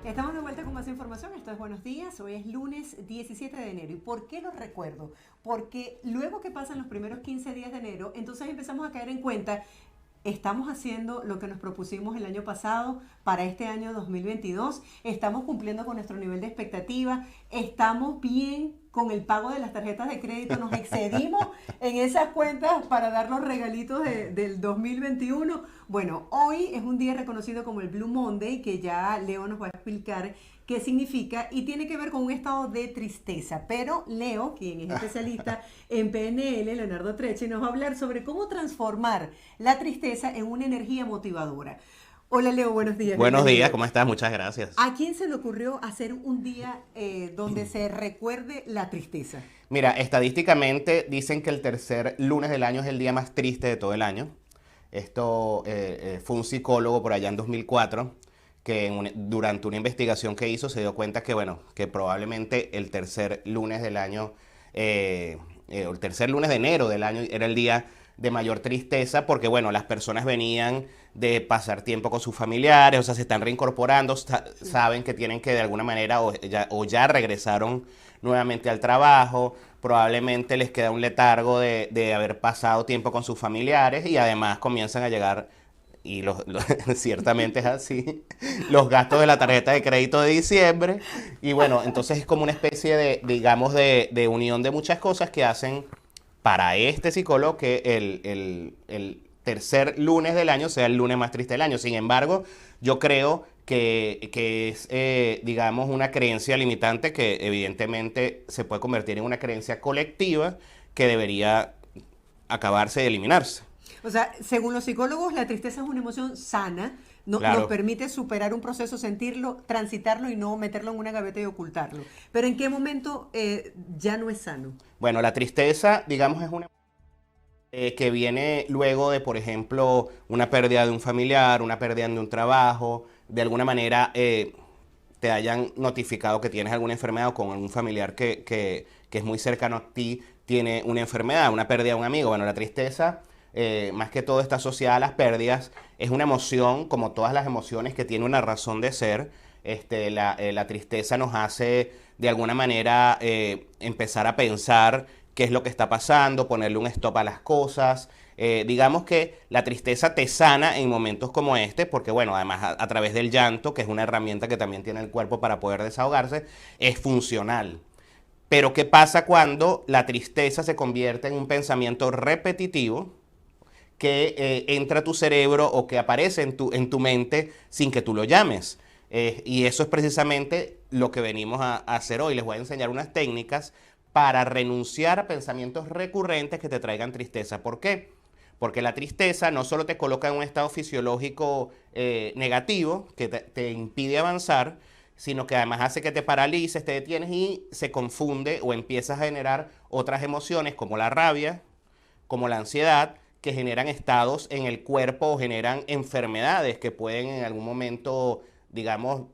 Estamos de vuelta con más información. Esto es Buenos Días. Hoy es lunes 17 de enero. ¿Y por qué lo recuerdo? Porque luego que pasan los primeros 15 días de enero, entonces empezamos a caer en cuenta, estamos haciendo lo que nos propusimos el año pasado para este año 2022, estamos cumpliendo con nuestro nivel de expectativa, estamos bien con el pago de las tarjetas de crédito, nos excedimos en esas cuentas para dar los regalitos del 2021. Bueno, hoy es un día reconocido como el Blue Monday, que ya Leo nos va a explicar qué significa y tiene que ver con un estado de tristeza. Pero Leo, quien es especialista en PNL, Leonardo Trecce, nos va a hablar sobre cómo transformar la tristeza en una energía motivadora. Hola Leo, buenos días. Buenos días, Bienvenido. ¿cómo estás? Muchas gracias. ¿A quién se le ocurrió hacer un día donde se recuerde la tristeza? Mira, estadísticamente dicen que el tercer lunes del año es el día más triste de todo el año. Esto fue un psicólogo por allá en 2004 que durante una investigación que hizo se dio cuenta que, bueno, que probablemente el tercer lunes del año, o el tercer lunes de enero del año era el día de mayor tristeza porque, bueno, las personas venían de pasar tiempo con sus familiares, o sea, se están reincorporando, saben que tienen que de alguna manera o ya regresaron nuevamente al trabajo, probablemente les queda un letargo de haber pasado tiempo con sus familiares y además comienzan a llegar, y ciertamente es así, los gastos de la tarjeta de crédito de diciembre, y bueno, entonces es como una especie de, digamos, de unión de muchas cosas que hacen para este psicólogo que el tercer lunes del año sea el lunes más triste del año. Sin embargo, yo creo que es, digamos, una creencia limitante que evidentemente se puede convertir en una creencia colectiva que debería acabarse y eliminarse. O sea, según los psicólogos, la tristeza es una emoción sana, nos Claro. permite superar un proceso, sentirlo, transitarlo y no meterlo en una gaveta y ocultarlo. Pero ¿en qué momento ya no es sano? Bueno, la tristeza, digamos, es una que viene luego de, por ejemplo, una pérdida de un familiar, una pérdida de un trabajo, de alguna manera te hayan notificado que tienes alguna enfermedad o con algún familiar que es muy cercano a ti tiene una enfermedad, una pérdida de un amigo. Bueno, la tristeza, más que todo está asociada a las pérdidas, es una emoción, como todas las emociones, que tiene una razón de ser. La tristeza nos hace, de alguna manera, empezar a pensar qué es lo que está pasando, ponerle un stop a las cosas. Digamos que la tristeza te sana en momentos como este, porque bueno, además a través del llanto, que es una herramienta que también tiene el cuerpo para poder desahogarse, es funcional. Pero ¿qué pasa cuando la tristeza se convierte en un pensamiento repetitivo que entra a tu cerebro o que aparece en tu mente sin que tú lo llames? Y eso es precisamente lo que venimos a hacer hoy. Les voy a enseñar unas técnicas para renunciar a pensamientos recurrentes que te traigan tristeza. ¿Por qué? Porque la tristeza no solo te coloca en un estado fisiológico negativo, que te impide avanzar, sino que además hace que te paralices, te detienes y se confunde o empiezas a generar otras emociones como la rabia, como la ansiedad, que generan estados en el cuerpo o generan enfermedades que pueden en algún momento, digamos,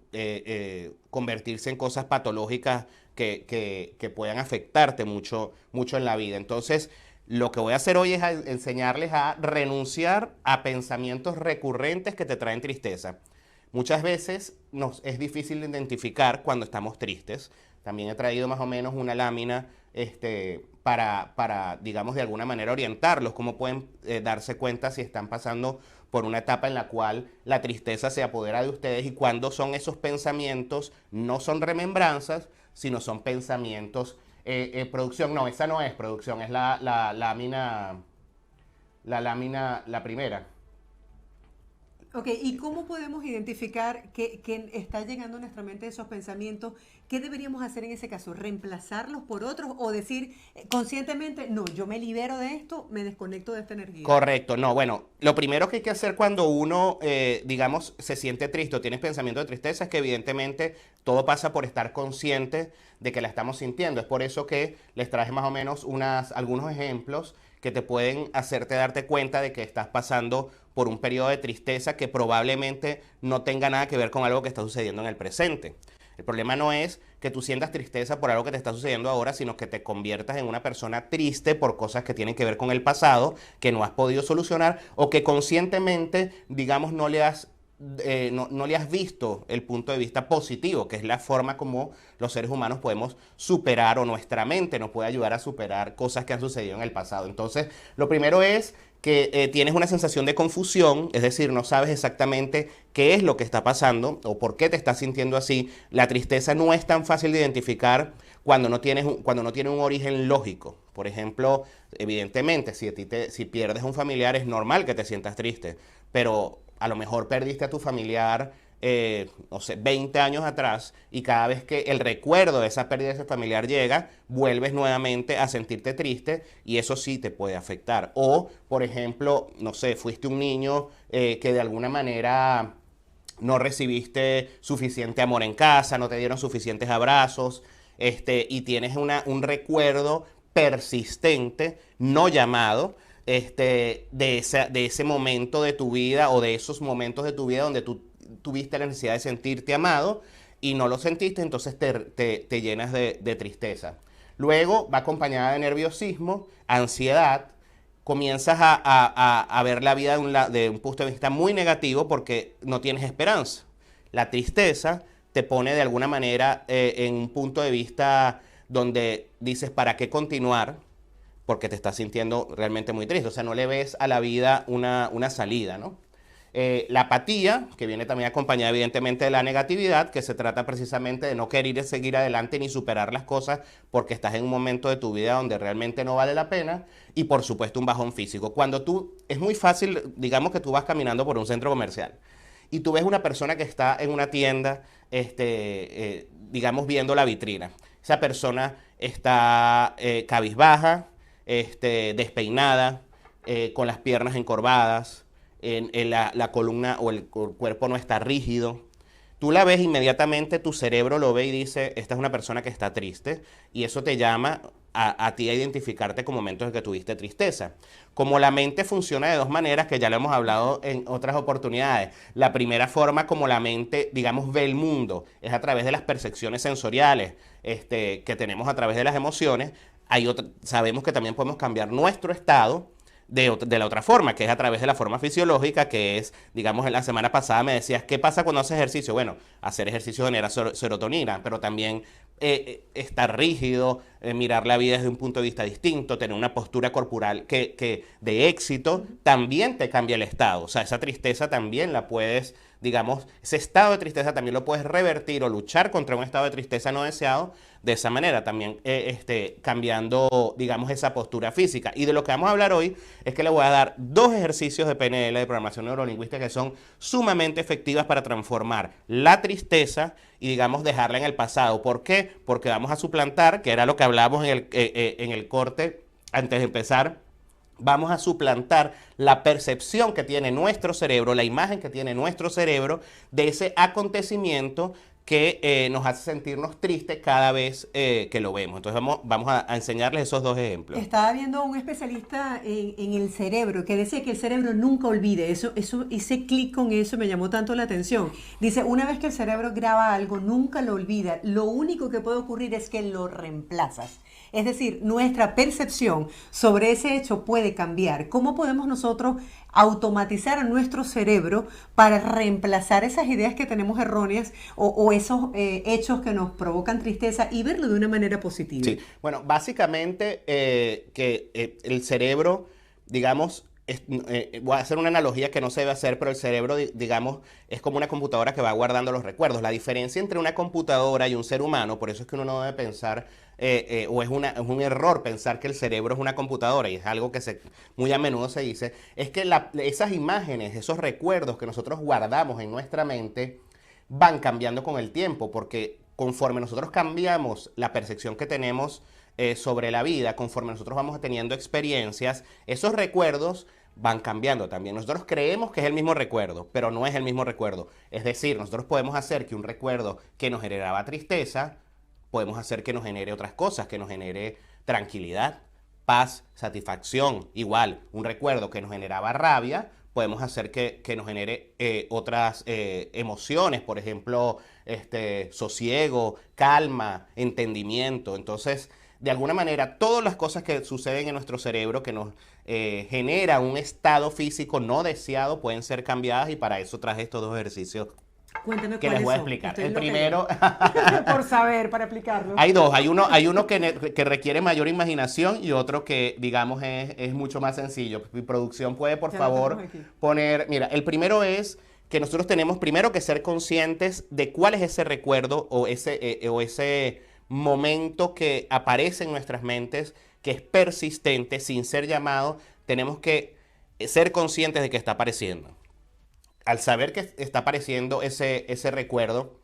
convertirse en cosas patológicas que puedan afectarte mucho, mucho en la vida. Entonces, lo que voy a hacer hoy es enseñarles a renunciar a pensamientos recurrentes que te traen tristeza. Muchas veces nos es difícil de identificar cuando estamos tristes. También he traído más o menos una lámina para, digamos, de alguna manera orientarlos, cómo pueden darse cuenta si están pasando por una etapa en la cual la tristeza se apodera de ustedes y cuando son esos pensamientos, no son remembranzas, sino son pensamientos, producción, no, esa no es producción, es la primera. Ok, ¿y cómo podemos identificar que está llegando a nuestra mente esos pensamientos? ¿Qué deberíamos hacer en ese caso? ¿Reemplazarlos por otros o decir conscientemente, no, yo me libero de esto, me desconecto de esta energía? Correcto, no, bueno, lo primero que hay que hacer cuando uno, digamos, se siente triste o tiene pensamiento de tristeza es que evidentemente todo pasa por estar consciente de que la estamos sintiendo. Es por eso que les traje más o menos algunos ejemplos que te pueden hacerte darte cuenta de que estás pasando por un periodo de tristeza que probablemente no tenga nada que ver con algo que está sucediendo en el presente. El problema no es que tú sientas tristeza por algo que te está sucediendo ahora, sino que te conviertas en una persona triste por cosas que tienen que ver con el pasado, que no has podido solucionar o que conscientemente, digamos, no le has no le has visto el punto de vista positivo, que es la forma como los seres humanos podemos superar, o nuestra mente nos puede ayudar a superar cosas que han sucedido en el pasado. Entonces, lo primero es que tienes una sensación de confusión, es decir, no sabes exactamente qué es lo que está pasando o por qué te estás sintiendo así. La tristeza no es tan fácil de identificar cuando no tiene un origen lógico. Por ejemplo, evidentemente, si pierdes un familiar, es normal que te sientas triste, pero a lo mejor perdiste a tu familiar, no sé, 20 años atrás, y cada vez que el recuerdo de esa pérdida de ese familiar llega, vuelves nuevamente a sentirte triste, y eso sí te puede afectar. O, por ejemplo, no sé, fuiste un niño que de alguna manera no recibiste suficiente amor en casa, no te dieron suficientes abrazos, y tienes un recuerdo persistente, no llamado, de ese momento de tu vida, o de esos momentos de tu vida donde tú tuviste la necesidad de sentirte amado y no lo sentiste, entonces te llenas de tristeza. Luego va acompañada de nerviosismo, ansiedad, comienzas a ver la vida de un punto de vista muy negativo porque no tienes esperanza. La tristeza te pone de alguna manera en un punto de vista donde dices, ¿para qué continuar? Porque te estás sintiendo realmente muy triste. O sea, no le ves a la vida una salida, ¿no? La apatía, que viene también acompañada evidentemente de la negatividad, que se trata precisamente de no querer seguir adelante ni superar las cosas porque estás en un momento de tu vida donde realmente no vale la pena. Y por supuesto un bajón físico. Es muy fácil, digamos que tú vas caminando por un centro comercial y tú ves una persona que está en una tienda, digamos, viendo la vitrina. Esa persona está cabizbaja, despeinada, con las piernas encorvadas, la columna o el cuerpo no está rígido. Tú la ves inmediatamente, tu cerebro lo ve y dice, esta es una persona que está triste, y eso te llama a ti a identificarte con momentos en que tuviste tristeza. Como la mente funciona de dos maneras, que ya lo hemos hablado en otras oportunidades. La primera forma como la mente, digamos, ve el mundo es a través de las percepciones sensoriales que tenemos a través de las emociones. Sabemos que también podemos cambiar nuestro estado de la otra forma, que es a través de la forma fisiológica, que es, digamos, en la semana pasada me decías, ¿qué pasa cuando haces ejercicio? Bueno, hacer ejercicio genera serotonina, pero también estar rígido, mirar la vida desde un punto de vista distinto, tener una postura corporal que de éxito, también te cambia el estado. O sea, esa tristeza también la puedes, digamos, ese estado de tristeza también lo puedes revertir o luchar contra un estado de tristeza no deseado de esa manera, también cambiando, digamos, esa postura física. Y de lo que vamos a hablar hoy es que le voy a dar 2 ejercicios de PNL, de programación neurolingüística, que son sumamente efectivas para transformar la tristeza y, digamos, dejarla en el pasado. ¿Por qué? Porque vamos a suplantar, que era lo que hablábamos en el corte antes de empezar. Vamos a suplantar la percepción que tiene nuestro cerebro, la imagen que tiene nuestro cerebro de ese acontecimiento que nos hace sentirnos tristes cada vez que lo vemos. Entonces vamos a enseñarles esos 2 ejemplos. Estaba viendo un especialista en el cerebro que decía que el cerebro nunca olvide. Hice clic con eso, me llamó tanto la atención. Dice, una vez que el cerebro graba algo, nunca lo olvida. Lo único que puede ocurrir es que lo reemplazas. Es decir, nuestra percepción sobre ese hecho puede cambiar. ¿Cómo podemos nosotros automatizar a nuestro cerebro para reemplazar esas ideas que tenemos erróneas o esos hechos que nos provocan tristeza y verlo de una manera positiva? Sí, bueno, básicamente el cerebro, digamos, voy a hacer una analogía que no se debe hacer, pero el cerebro, digamos, es como una computadora que va guardando los recuerdos. La diferencia entre una computadora y un ser humano, por eso es que uno no debe pensar, o es un error pensar que el cerebro es una computadora, y es algo que muy a menudo se dice, es que esas imágenes, esos recuerdos que nosotros guardamos en nuestra mente van cambiando con el tiempo, porque conforme nosotros cambiamos la percepción que tenemos sobre la vida, conforme nosotros vamos teniendo experiencias, esos recuerdos van cambiando también. Nosotros creemos que es el mismo recuerdo, pero no es el mismo recuerdo. Es decir, nosotros podemos hacer que un recuerdo que nos generaba tristeza, podemos hacer que nos genere otras cosas, que nos genere tranquilidad, paz, satisfacción. Igual, un recuerdo que nos generaba rabia, podemos hacer que nos genere otras emociones, por ejemplo, sosiego, calma, entendimiento. Entonces, de alguna manera, todas las cosas que suceden en nuestro cerebro, que nos genera un estado físico no deseado, pueden ser cambiadas y para eso traje estos dos ejercicios Cuéntame que les cuáles voy a son. explicar. Estoy El loca primero, ya. Por saber, para aplicarlo. hay dos, hay uno que requiere mayor imaginación y otro que, digamos, es mucho más sencillo. Mi producción puede, por Ya lo favor, tenemos aquí. poner, mira, el primero es que nosotros tenemos primero que ser conscientes de cuál es ese recuerdo o ese momento que aparece en nuestras mentes, que es persistente, sin ser llamado, tenemos que ser conscientes de que está apareciendo. Al saber que está apareciendo ese recuerdo,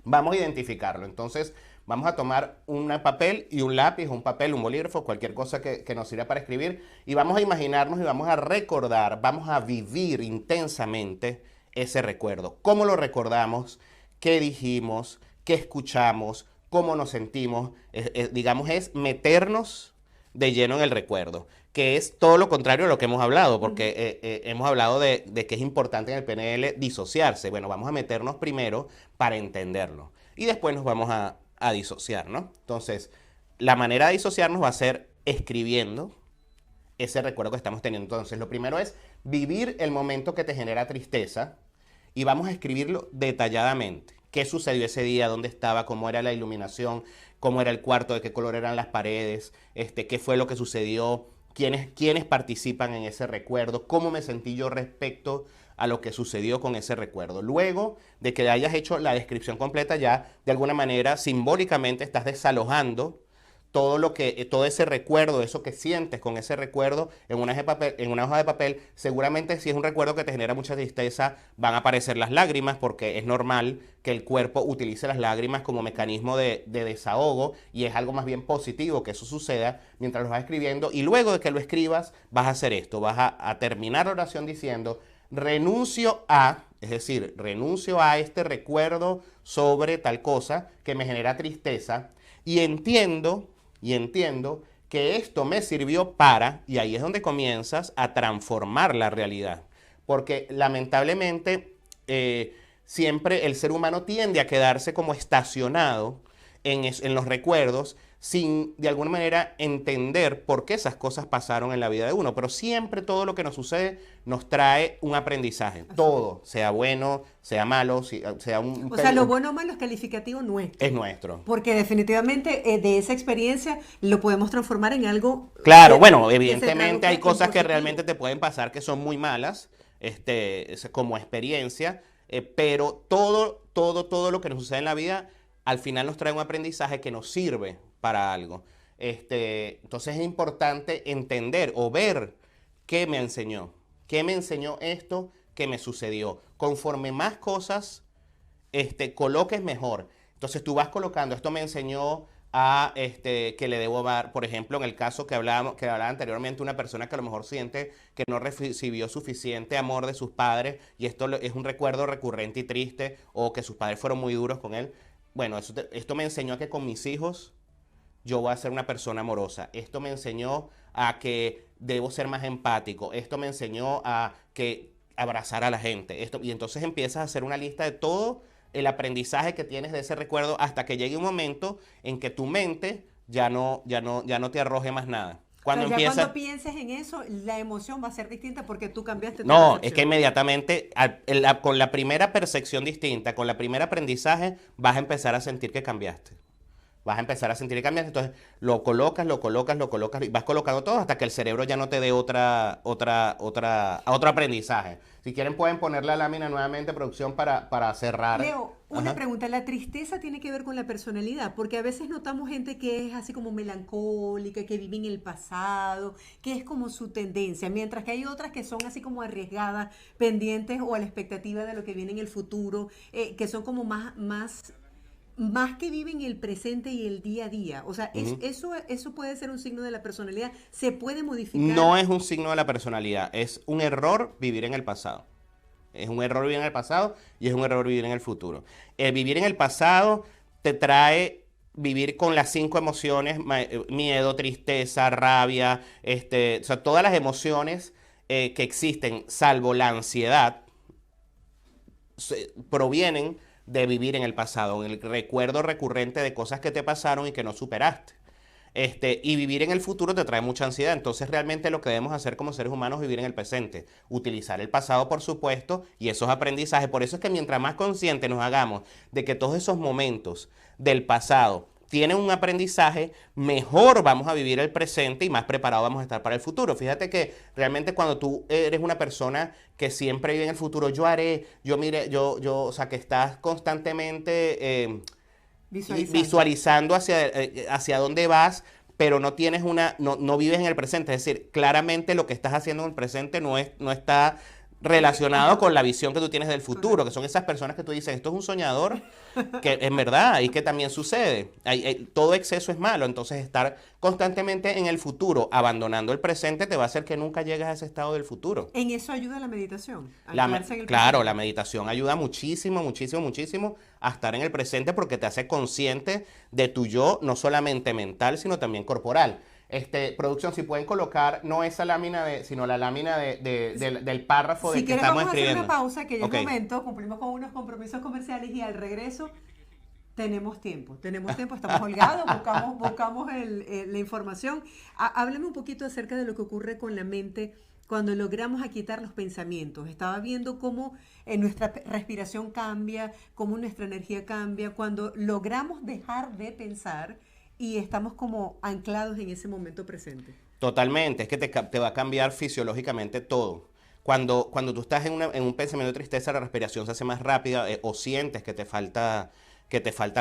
vamos a identificarlo. Entonces, vamos a tomar un papel y un lápiz, un papel, un bolígrafo, cualquier cosa que nos sirva para escribir, y vamos a imaginarnos y vamos a recordar, vamos a vivir intensamente ese recuerdo. ¿Cómo lo recordamos? ¿Qué dijimos? ¿Qué escuchamos? ¿Cómo nos sentimos? Digamos, es meternos de lleno en el recuerdo, que es todo lo contrario a lo que hemos hablado, porque hemos hablado de que es importante en el PNL disociarse. Bueno, vamos a meternos primero para entenderlo y después nos vamos a disociar, ¿no? Entonces, la manera de disociarnos va a ser escribiendo ese recuerdo que estamos teniendo. Entonces, lo primero es vivir el momento que te genera tristeza y vamos a escribirlo detalladamente. ¿Qué sucedió ese día? ¿Dónde estaba? ¿Cómo era la iluminación? ¿Cómo era el cuarto? ¿De qué color eran las paredes? ¿Qué fue lo que sucedió? ¿Quiénes participan en ese recuerdo? ¿Cómo me sentí yo respecto a lo que sucedió con ese recuerdo? Luego de que hayas hecho la descripción completa, ya de alguna manera simbólicamente estás desalojando todo ese recuerdo, eso que sientes con ese recuerdo en una hoja de papel. Seguramente si es un recuerdo que te genera mucha tristeza, van a aparecer las lágrimas, porque es normal que el cuerpo utilice las lágrimas como mecanismo de desahogo, y es algo más bien positivo que eso suceda mientras lo vas escribiendo. Y luego de que lo escribas, vas a hacer esto, vas a terminar la oración diciendo: renuncio a, es decir, renuncio a este recuerdo sobre tal cosa que me genera tristeza, y entiendo que esto me sirvió para, y ahí es donde comienzas a transformar la realidad. Porque lamentablemente siempre el ser humano tiende a quedarse como estacionado en los recuerdos, sin de alguna manera entender por qué esas cosas pasaron en la vida de uno. Pero siempre todo lo que nos sucede nos trae un aprendizaje. Todo, sea bueno, sea malo, sea O sea, lo bueno o malo es calificativo nuestro. es nuestro. Porque definitivamente de esa experiencia lo podemos transformar en algo. Claro, que- bueno, que se evidentemente traduzca hay en cosas que positivo. realmente te pueden pasar que son muy malas, como experiencia, pero todo lo que nos sucede en la vida al final nos trae un aprendizaje que nos sirve para algo. Entonces es importante entender o ver qué me enseñó esto que me sucedió. Conforme más cosas coloques, mejor. Entonces tú vas colocando, esto me enseñó a que le debo dar, por ejemplo, en el caso que hablaba anteriormente, una persona que a lo mejor siente que no recibió suficiente amor de sus padres, y esto es un recuerdo recurrente y triste, o que sus padres fueron muy duros con él. Bueno, esto me enseñó a que con mis hijos yo voy a ser una persona amorosa. Esto me enseñó a que debo ser más empático. Esto me enseñó a que abrazar a la gente. Y entonces empiezas a hacer una lista de todo el aprendizaje que tienes de ese recuerdo, hasta que llegue un momento en que tu mente ya no te arroje más nada. Cuando O sea, ya empieza... cuando pienses en eso, la emoción va a ser distinta porque tú cambiaste tu No, es percepción. que inmediatamente, con la primera percepción distinta, con la primera aprendizaje, vas a empezar a sentir que cambiaste. Vas a empezar a sentir que cambiaste. Entonces, lo colocas, y vas colocando todo hasta que el cerebro ya no te dé otro aprendizaje. Si quieren, pueden poner la lámina nuevamente, producción, para cerrar. Leo, una Ajá. pregunta. ¿La tristeza tiene que ver con la personalidad? Porque a veces notamos gente que es así como melancólica, que vive en el pasado, que es como su tendencia, mientras que hay otras que son así como arriesgadas, pendientes o a la expectativa de lo que viene en el futuro, que son como más que viven el presente y el día a día. O sea, eso puede ser un signo de la personalidad. Se puede modificar. No es un signo de la personalidad, es un error vivir en el pasado. Es un error vivir en el pasado y es un error vivir en el futuro. El vivir en el pasado te trae vivir con las 5 emociones: miedo, tristeza, rabia, o sea, todas las emociones que existen, salvo la ansiedad, provienen de vivir en el pasado, en el recuerdo recurrente de cosas que te pasaron y que no superaste. Y vivir en el futuro te trae mucha ansiedad. Entonces, realmente lo que debemos hacer como seres humanos es vivir en el presente. Utilizar el pasado, por supuesto, y esos aprendizajes. Por eso es que mientras más conscientes nos hagamos de que todos esos momentos del pasado tienen un aprendizaje, mejor vamos a vivir el presente y más preparados vamos a estar para el futuro. Fíjate que realmente cuando tú eres una persona que siempre vive en el futuro, yo haré, yo mire, o sea, que estás constantemente visualizando hacia dónde vas, pero no tienes no vives en el presente. Es decir, claramente lo que estás haciendo en el presente no está relacionado con la visión que tú tienes del futuro, que son esas personas que tú dices, esto es un soñador, que en verdad, y que también sucede. Todo exceso es malo, entonces estar constantemente en el futuro, abandonando el presente, te va a hacer que nunca llegues a ese estado del futuro. En eso ayuda la meditación. Claro, la meditación ayuda muchísimo, muchísimo, muchísimo a estar en el presente porque te hace consciente de tu yo, no solamente mental, sino también corporal. Producción, si pueden colocar no esa lámina, sino la lámina del párrafo del que estamos escribiendo. Si queremos hacer una pausa, que ya es momento, cumplimos con unos compromisos comerciales y al regreso tenemos tiempo, estamos holgados, buscamos la información. Háblame un poquito acerca de lo que ocurre con la mente cuando logramos aquietar los pensamientos. Estaba viendo cómo nuestra respiración cambia, cómo nuestra energía cambia, cuando logramos dejar de pensar y estamos como anclados en ese momento presente. Totalmente, es que te va a cambiar fisiológicamente todo. Cuando tú estás en un pensamiento de tristeza, la respiración se hace más rápida o sientes que te falta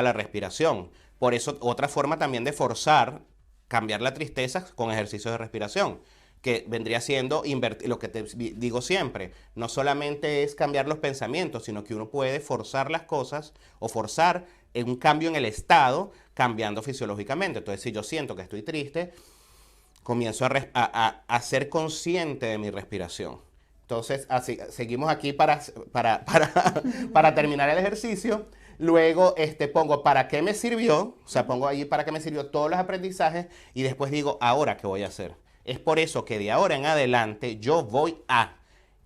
la respiración. Por eso, otra forma también de forzar, cambiar la tristeza con ejercicios de respiración, que vendría siendo lo que te digo siempre, no solamente es cambiar los pensamientos, sino que uno puede forzar las cosas o forzar un cambio en el estado cambiando fisiológicamente. Entonces, si yo siento que estoy triste, comienzo a ser consciente de mi respiración. Entonces, así, seguimos aquí para terminar el ejercicio. Luego pongo para qué me sirvió, o sea, pongo ahí para qué me sirvió todos los aprendizajes y después digo, ahora qué voy a hacer. Es por eso que de ahora en adelante yo voy a.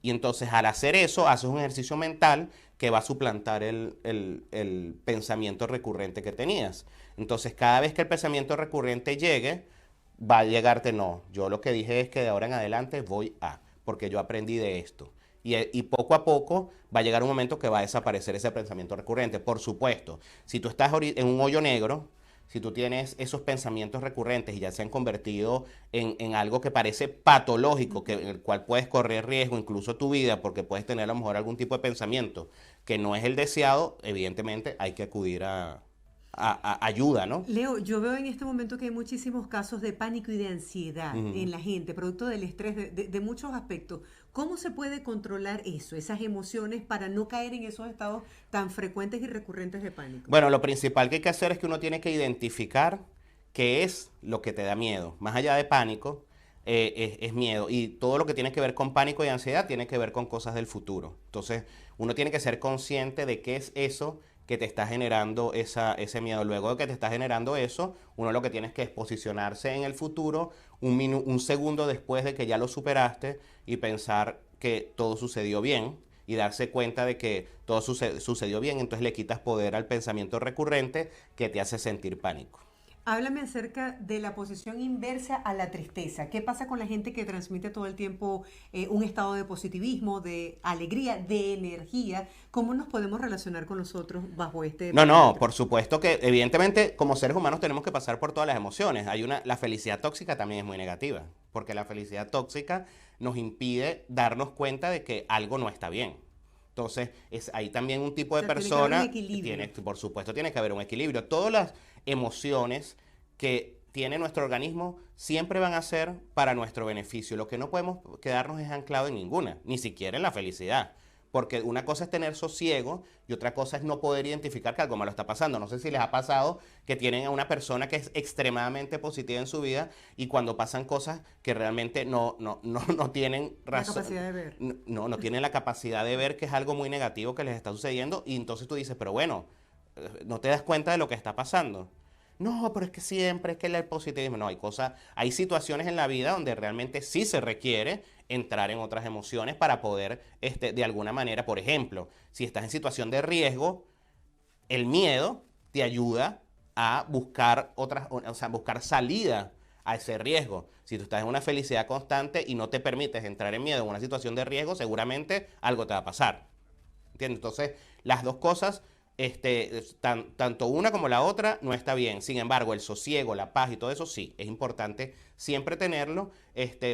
Y entonces al hacer eso, haces un ejercicio mental que va a suplantar el pensamiento recurrente que tenías. Entonces cada vez que el pensamiento recurrente llegue, va a llegarte no. Yo lo que dije es que de ahora en adelante voy a, porque yo aprendí de esto. Y poco a poco va a llegar un momento que va a desaparecer ese pensamiento recurrente. Por supuesto, si tú estás en un hoyo negro, si tú tienes esos pensamientos recurrentes y ya se han convertido en algo que parece patológico, en el cual puedes correr riesgo, incluso tu vida, porque puedes tener a lo mejor algún tipo de pensamiento que no es el deseado, evidentemente hay que acudir a ayuda, ¿no? Leo, yo veo en este momento que hay muchísimos casos de pánico y de ansiedad en la gente, producto del estrés de muchos aspectos. ¿Cómo se puede controlar eso, esas emociones, para no caer en esos estados tan frecuentes y recurrentes de pánico? Bueno, lo principal que hay que hacer es que uno tiene que identificar qué es lo que te da miedo. Más allá de pánico, es miedo. Y todo lo que tiene que ver con pánico y ansiedad tiene que ver con cosas del futuro. Entonces, uno tiene que ser consciente de qué es eso que te está generando ese miedo. Luego de que te está generando eso, uno lo que tiene que es posicionarse en el futuro un segundo después de que ya lo superaste y pensar que todo sucedió bien y darse cuenta de que todo sucedió bien. Entonces le quitas poder al pensamiento recurrente que te hace sentir pánico. Háblame acerca de la posición inversa a la tristeza. ¿Qué pasa con la gente que transmite todo el tiempo un estado de positivismo, de alegría, de energía? ¿Cómo nos podemos relacionar con nosotros bajo este parámetro? No, por supuesto que evidentemente como seres humanos tenemos que pasar por todas las emociones. La felicidad tóxica también es muy negativa, porque la felicidad tóxica nos impide darnos cuenta de que algo no está bien. Entonces, hay también un tipo de persona, por supuesto, tiene que haber un equilibrio. Todas las emociones que tiene nuestro organismo siempre van a ser para nuestro beneficio. Lo que no podemos quedarnos es anclado en ninguna, ni siquiera en la felicidad. Porque una cosa es tener sosiego y otra cosa es no poder identificar que algo malo está pasando. No sé si les ha pasado que tienen a una persona que es extremadamente positiva en su vida y cuando pasan cosas que realmente no tienen razón. La capacidad de ver. No tienen la capacidad de ver que es algo muy negativo que les está sucediendo y entonces tú dices, pero bueno, no te das cuenta de lo que está pasando. No, pero es que siempre es que el positivismo. No, hay situaciones en la vida donde realmente sí se requiere entrar en otras emociones para poder, de alguna manera, por ejemplo, si estás en situación de riesgo, el miedo te ayuda a buscar otras, o sea, buscar salida a ese riesgo. Si tú estás en una felicidad constante y no te permites entrar en miedo en una situación de riesgo, seguramente algo te va a pasar. ¿Entiendes? Entonces, las dos cosas, tanto una como la otra, no está bien. Sin embargo, el sosiego, la paz y todo eso, sí, es importante siempre tenerlo,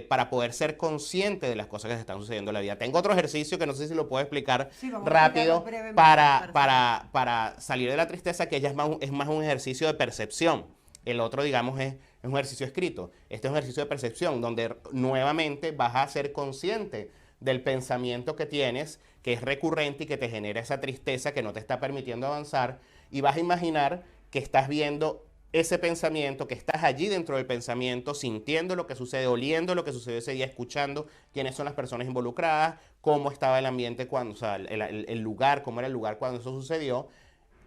para poder ser consciente de las cosas que se están sucediendo en la vida. Tengo otro ejercicio que no sé si lo puedo explicar Sí, vamos a explicarlo rápido brevemente para salir de la tristeza, que ya es más un ejercicio de percepción. El otro, digamos, es un ejercicio escrito. Este es un ejercicio de percepción donde nuevamente vas a ser consciente del pensamiento que tienes, que es recurrente y que te genera esa tristeza que no te está permitiendo avanzar, y vas a imaginar que estás viendo ese pensamiento, que estás allí dentro del pensamiento, sintiendo lo que sucede, oliendo lo que sucedió ese día, escuchando quiénes son las personas involucradas, cómo estaba el ambiente cuando, o sea, el lugar, cómo era el lugar cuando eso sucedió.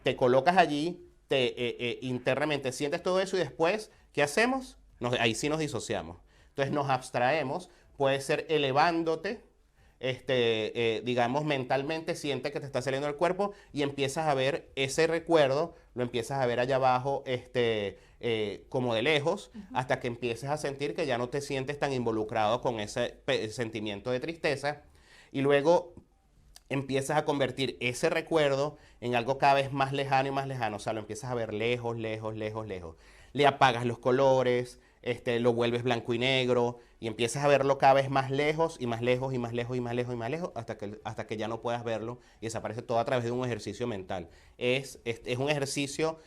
Te colocas allí, internamente sientes todo eso y después, ¿qué hacemos? Ahí sí nos disociamos. Entonces nos abstraemos, puede ser elevándote, digamos, mentalmente sientes que te está saliendo del cuerpo y empiezas a ver ese recuerdo, lo empiezas a ver allá abajo, como de lejos, hasta que empieces a sentir que ya no te sientes tan involucrado con ese sentimiento de tristeza, y luego empiezas a convertir ese recuerdo en algo cada vez más lejano y más lejano. O sea, lo empiezas a ver lejos, lejos, lejos, lejos. Le apagas los colores, lo vuelves blanco y negro y empiezas a verlo cada vez más lejos y más lejos y más lejos y más lejos y más lejos hasta que ya no puedas verlo y desaparece todo a través de un ejercicio mental. Es un ejercicio,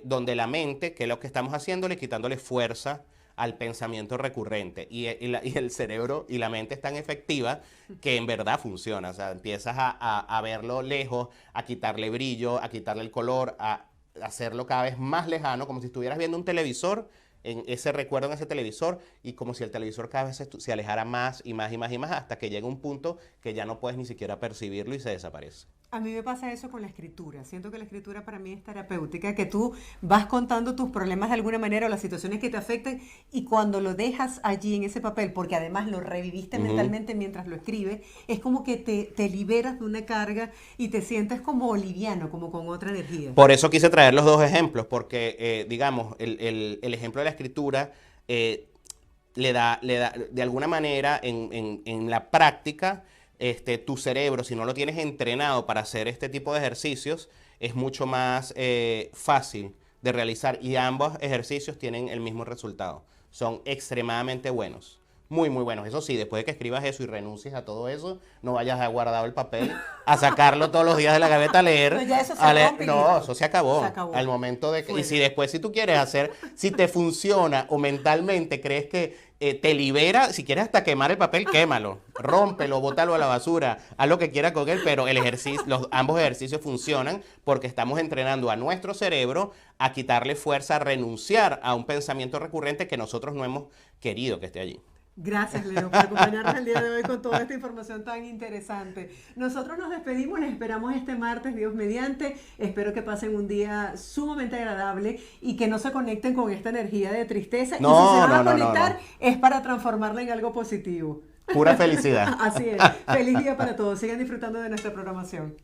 donde la mente, que es lo que estamos haciéndole, quitándole fuerza al pensamiento recurrente. Y el cerebro y la mente es tan efectiva que en verdad funciona. O sea, empiezas a verlo lejos, a quitarle brillo, a quitarle el color, a hacerlo cada vez más lejano, como si estuvieras viendo un televisor, en ese recuerdo en ese televisor, y como si el televisor cada vez se alejara más y más y más y más, hasta que llega un punto que ya no puedes ni siquiera percibirlo y se desaparece. A mí me pasa eso con la escritura. Siento que la escritura para mí es terapéutica, que tú vas contando tus problemas de alguna manera o las situaciones que te afectan, y cuando lo dejas allí en ese papel, porque además lo reviviste Ujú. mentalmente mientras lo escribes, es como que te liberas de una carga y te sientes como liviano, como con otra energía. Por eso quise traer los dos ejemplos, porque, digamos, el ejemplo de la escritura, eh, le da, de alguna manera, en la práctica, tu cerebro, si no lo tienes entrenado para hacer este tipo de ejercicios, es mucho más, fácil de realizar, y ambos ejercicios tienen el mismo resultado. Son extremadamente buenos. Muy, muy buenos. Eso sí, después de que escribas eso y renuncies a todo eso, no vayas a guardar el papel, a sacarlo todos los días de la gaveta a No, leer. ya eso se rompe y No, listo. eso se Se acabó. Al acabó. momento de que, y Fuera. si después, si tú quieres hacer, si te funciona o mentalmente crees que, te libera, si quieres hasta quemar el papel, quémalo, rómpelo, bótalo a la basura, haz lo que quieras con él, pero el ejercicio, ambos ejercicios funcionan porque estamos entrenando a nuestro cerebro a quitarle fuerza, a renunciar a un pensamiento recurrente que nosotros no hemos querido que esté allí. Gracias, Leo, por acompañarnos el día de hoy con toda esta información tan interesante. Nosotros nos despedimos, les esperamos este martes, Dios mediante. Espero que pasen un día sumamente agradable y que no se conecten con esta energía de tristeza. Y si se No, van no, a no, no, conectar, no. es para transformarla en algo positivo. Pura felicidad. Así es. Feliz día para todos. Sigan disfrutando de nuestra programación.